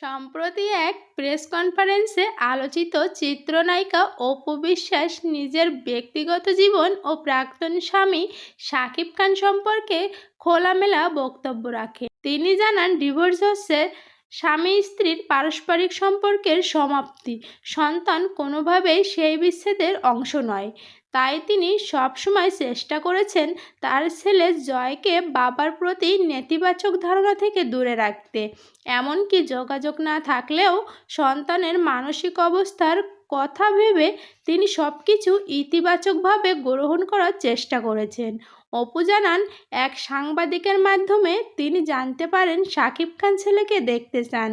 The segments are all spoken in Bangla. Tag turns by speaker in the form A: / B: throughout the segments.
A: সম্প্রতি এক প্রেস কনফারেন্সে আলোচিত চিত্রনায়িকা অপু বিশ্বাস নিজের ব্যক্তিগত জীবন ও প্রাক্তন স্বামী শাকিব খান সম্পর্কে খোলামেলা বক্তব্য রাখেন। তিনি জানান, ডিভোর্স হচ্ছে স্বামী স্ত্রীর পারস্পরিক সম্পর্কের সমাপ্তি। সন্তান কোনোভাবেই সেই বিচ্ছেদের অংশ নয়। তাই তিনি সবসময় চেষ্টা করেছেন তার ছেলে জয়কে বাবার প্রতি নেতিবাচক ধারণা থেকে দূরে রাখতে। এমনকি যোগাযোগ না থাকলেও সন্তানের মানসিক অবস্থার কথা ভেবে তিনি সব কিছু ইতিবাচকভাবে গ্রহণ করার চেষ্টা করেছেন। অপু জানান, এক সাংবাদিকের মাধ্যমে তিনি জানতে পারেন শাকিব খান ছেলেকে দেখতে চান।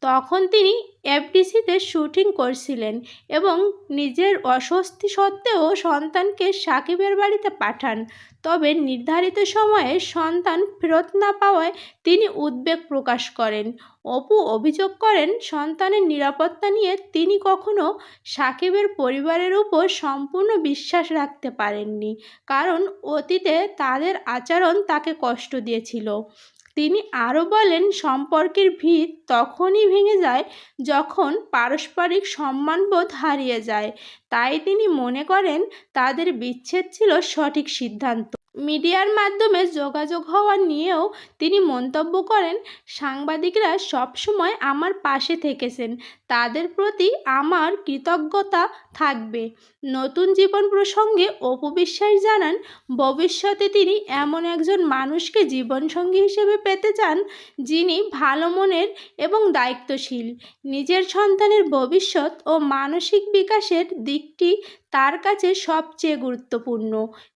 A: তখন তিনি এফডিসিতে শুটিং করছিলেন এবং নিজের অস্বস্তি সত্ত্বেও সন্তানকে শাকিবের বাড়িতে পাঠান। তবে নির্ধারিত সময়ে সন্তান ফেরত না পাওয়ায় তিনি উদ্বেগ প্রকাশ করেন। অপু অভিযোগ করেন, সন্তানের নিরাপত্তা নিয়ে তিনি কখনো শাকিবের পরিবারের উপর সম্পূর্ণ বিশ্বাস রাখতে পারেননি, কারণ অতীতে তাদের আচরণ তাকে কষ্ট দিয়েছিল। তিনি আরও বলেন, সম্পর্কের ভিত তখনই ভেঙে যায় যখন পারস্পরিক সম্মানবোধ হারিয়ে যায়। তাই তিনি মনে করেন তাদের বিচ্ছেদ ছিল সঠিক সিদ্ধান্ত। মিডিয়ার মাধ্যমে যোগাযোগ হওয়া নিয়েও তিনি মন্তব্য করেন, সাংবাদিকরা সবসময় আমার পাশে থেকেছেন, তাদের প্রতি আমার কৃতজ্ঞতা থাকবে। নতুন জীবন প্রসঙ্গে অপু বিশ্বাস জানান, ভবিষ্যতে তিনি এমন একজন মানুষকে জীবনসঙ্গী হিসেবে পেতে চান যিনি ভালো মনের এবং দায়িত্বশীল। নিজের সন্তানের ভবিষ্যৎ ও মানসিক বিকাশের দিকটি তার কাছে সবচেয়ে গুরুত্বপূর্ণ।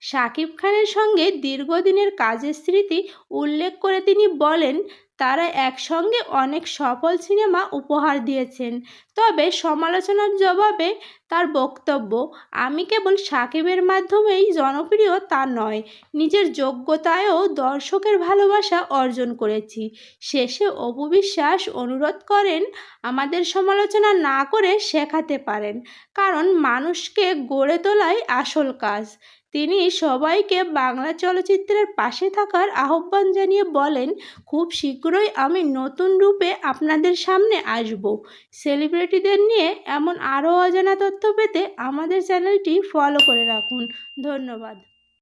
A: শাকিব খানের সঙ্গে দীর্ঘদিনের কাজের স্মৃতি উল্লেখ করে তিনি বলেন, তারা একসঙ্গে অনেক সফল সিনেমা উপহার দিয়েছেন। তবে সমালোচনার জবাবে তার বক্তব্য, আমি কেবল শাকিবের মাধ্যমেই জনপ্রিয় তা নয়, নিজের যোগ্যতায়ও দর্শকের ভালোবাসা অর্জন করেছি। শেষে অপু বিশ্বাস অনুরোধ করেন, আমাদের সমালোচনা না করে শেখাতে পারেন, কারণ মানুষকে গড়ে তোলাই আসল কাজ। তিনি সবাইকে বাংলা চলচ্চিত্রের পাশে থাকার আহ্বান জানিয়ে বলেন, খুব শীঘ্রই আমি নতুন রূপে আপনাদের সামনে আসব। সেলিব্রিটিদের নিয়ে এমন আরও অজানা তথ্য পেতে আমাদের চ্যানেলটি ফলো করে রাখুন। ধন্যবাদ।